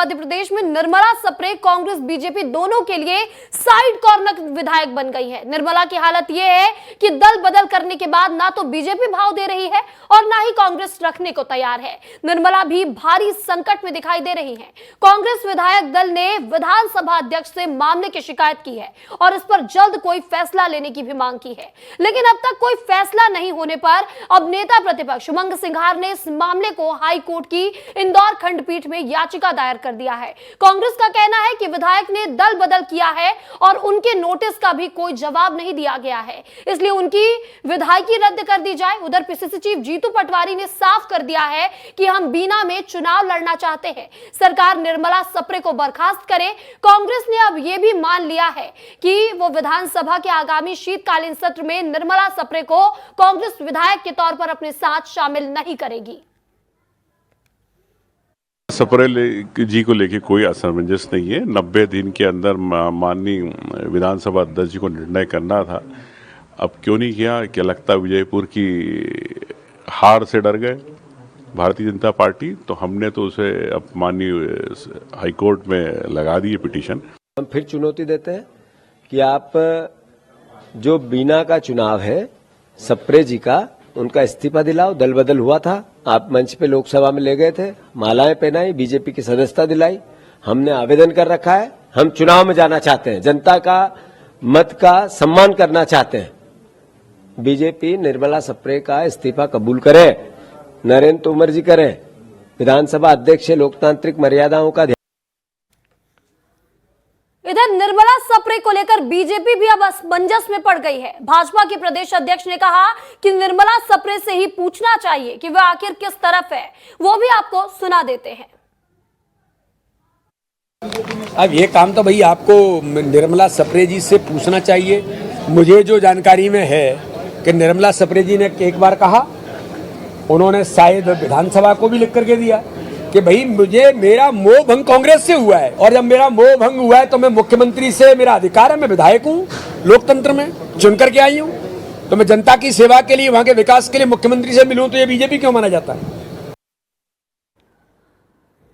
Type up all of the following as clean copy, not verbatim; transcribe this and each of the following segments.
मध्य प्रदेश में निर्मला सप्रे कांग्रेस बीजेपी दोनों के लिए साइड कॉर्नर विधायक बन गई है। निर्मला की हालत यह है कि दल बदल करने के बाद ना तो बीजेपी भाव दे रही है और ना ही कांग्रेस रखने को तैयार है। निर्मला भी भारी संकट में दिखाई दे रही हैं। कांग्रेस विधायक दल ने विधानसभा अध्यक्ष से मामले की शिकायत की है और इस पर जल्द कोई फैसला लेने की भी मांग की है, लेकिन अब तक कोई फैसला नहीं होने पर अब नेता प्रतिपक्ष उमंग सिंघार ने इस मामले को हाई कोर्ट की इंदौर खंडपीठ में याचिका दायर कर दिया है। कांग्रेस का कहना है कि विधायक ने दल बदल किया है और उनके नोटिस का भी कोई जवाब नहीं दिया गया है, इसलिए उनकी विधायकी रद्द कर दी जाए। उधर पीसीसी चीफ जीतू पटवारी ने साफ कर दिया है कि हम बीना में चुनाव लड़ना चाहते हैं, सरकार निर्मला सप्रे को बर्खास्त करे। कांग्रेस ने अब यह भी मान लिया है कि वो विधानसभा के आगामी शीतकालीन सत्र में निर्मला सप्रे को कांग्रेस विधायक के तौर पर अपने साथ शामिल नहीं करेगी। सप्रे जी को लेके कोई असमंजस नहीं है। 90 दिन के अंदर माननीय विधानसभा अध्यक्ष जी को निर्णय करना था, अब क्यों नहीं किया? क्या लगता है विजयपुर की हार से डर गए भारतीय जनता पार्टी? तो हमने तो उसे अब माननीय हाईकोर्ट में लगा दी है पिटीशन। हम फिर चुनौती देते हैं कि आप जो बीना का चुनाव है सप्रे जी का, उनका इस्तीफा दिलाओ। दल बदल हुआ था, आप मंच पे लोकसभा में ले गए थे, मालाएं पहनाई, बीजेपी की सदस्यता दिलाई। हमने आवेदन कर रखा है, हम चुनाव में जाना चाहते हैं, जनता का मत का सम्मान करना चाहते हैं। बीजेपी निर्मला सप्रे का इस्तीफा कबूल करे, नरेंद्र तोमर जी करें। विधानसभा अध्यक्ष लोकतांत्रिक मर्यादाओं का ध्यान। इधर निर्मला सप्रे को लेकर बीजेपी भी अब असमंजस में पड़ गई है। भाजपा के प्रदेश अध्यक्ष ने कहा कि निर्मला सप्रे से ही पूछना चाहिए कि वह आखिर किस तरफ है, वो भी आपको सुना देते हैं। अब ये काम तो भाई आपको निर्मला सप्रे जी से पूछना चाहिए। मुझे जो जानकारी में है कि निर्मला सप्रे जी ने एक बार कहा, उन्होंने शायद विधानसभा को भी लिख करके दिया कि भाई मेरा मोह भंग कांग्रेस से हुआ है, और जब मेरा मोह भंग हुआ है तो मैं मुख्यमंत्री से, मेरा अधिकार है, मैं विधायक हूँ, लोकतंत्र में चुन करके आई हूँ, तो मैं जनता की सेवा के लिए, वहां के विकास के लिए मुख्यमंत्री से मिलूं, तो ये बीजेपी क्यों माना जाता है?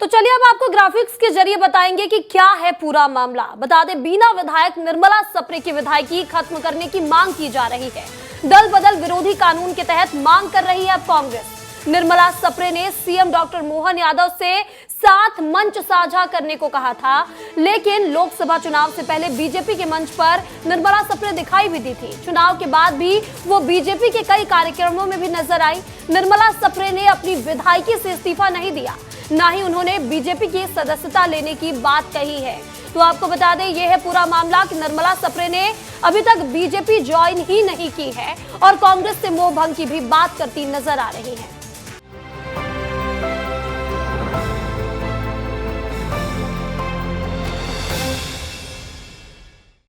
तो चलिए अब आपको ग्राफिक्स के जरिए बताएंगे कि क्या है पूरा मामला। बता दें, बीना विधायक निर्मला सप्रे की विधायकी खत्म करने की मांग की जा रही है। दल बदल विरोधी कानून के तहत मांग कर रही है अब कांग्रेस। निर्मला सप्रे ने सीएम डॉक्टर मोहन यादव से साथ मंच साझा करने को कहा था, लेकिन लोकसभा चुनाव से पहले बीजेपी के मंच पर निर्मला सप्रे दिखाई भी दी थी। चुनाव के बाद भी वो बीजेपी के कई कार्यक्रमों में भी नजर आई। निर्मला सप्रे ने अपनी विधायकी से इस्तीफा नहीं दिया, ना ही उन्होंने बीजेपी की सदस्यता लेने की बात कही है। तो आपको बता दें, यह है पूरा मामला कि निर्मला सप्रे ने अभी तक बीजेपी ज्वाइन ही नहीं की है और कांग्रेस से मोह भंग की भी बात करती नजर आ रही है।